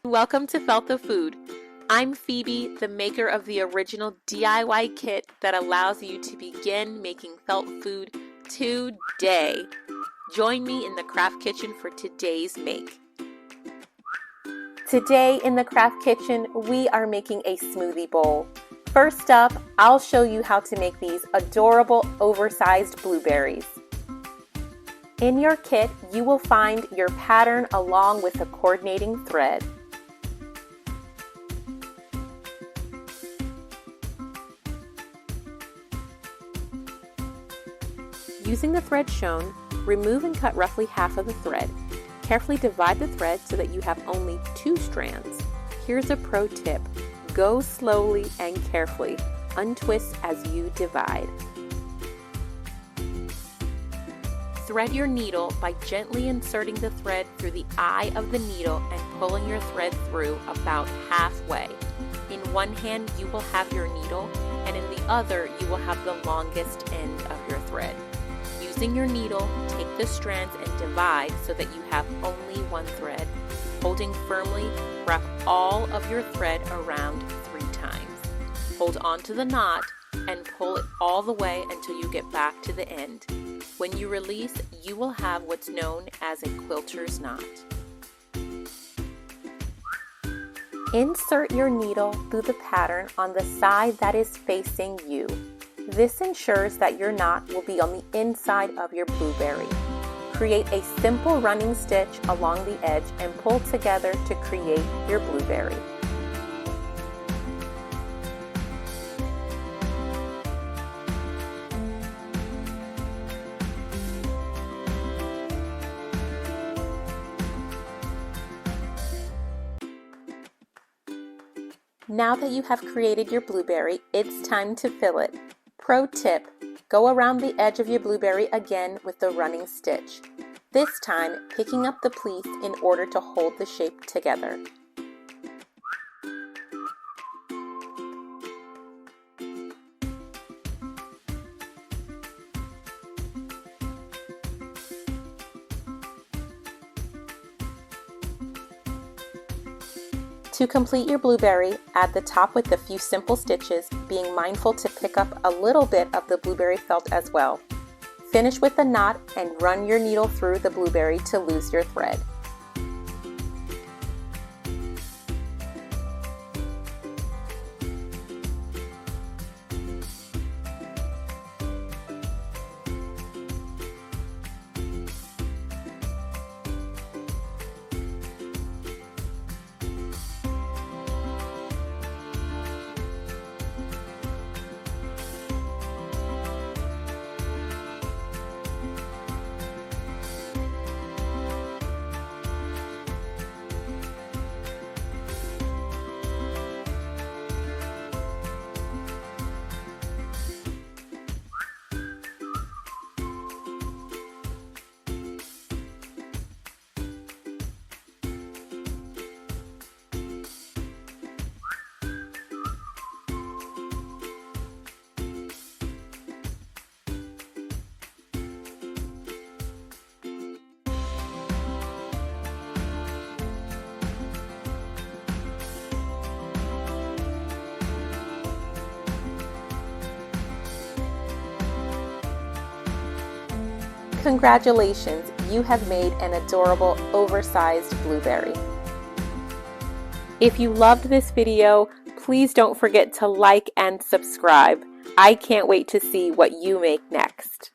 Welcome to Felt the Food. I'm Phoebe, the maker of the original DIY kit that allows you to begin making felt food today. Join me in the craft kitchen for today's make. Today in the craft kitchen, we are making a smoothie bowl. First up, I'll show you how to make these adorable oversized blueberries. In your kit, you will find your pattern along with a coordinating thread. Using the thread shown, remove and cut roughly half of the thread. Carefully divide the thread so that you have only 2 strands. Here's a pro tip. Go slowly and carefully. Untwist as you divide. Thread your needle by gently inserting the thread through the eye of the needle and pulling your thread through about halfway. In one hand you will have your needle, and in the other you will have the longest end of your thread. Using your needle, take the strands and divide so that you have only one thread. Holding firmly, wrap all of your thread around 3 times. Hold on to the knot and pull it all the way until you get back to the end. When you release, you will have what's known as a quilter's knot. Insert your needle through the pattern on the side that is facing you. This ensures that your knot will be on the inside of your blueberry. Create a simple running stitch along the edge and pull together to create your blueberry. Now that you have created your blueberry, it's time to fill it. Pro tip, go around the edge of your blueberry again with the running stitch. This time, picking up the pleats in order to hold the shape together. To complete your blueberry, add the top with a few simple stitches, being mindful to pick up a little bit of the blueberry felt as well. Finish with a knot and run your needle through the blueberry to lose your thread. Congratulations, you have made an adorable oversized blueberry. If you loved this video, please don't forget to like and subscribe. I can't wait to see what you make next.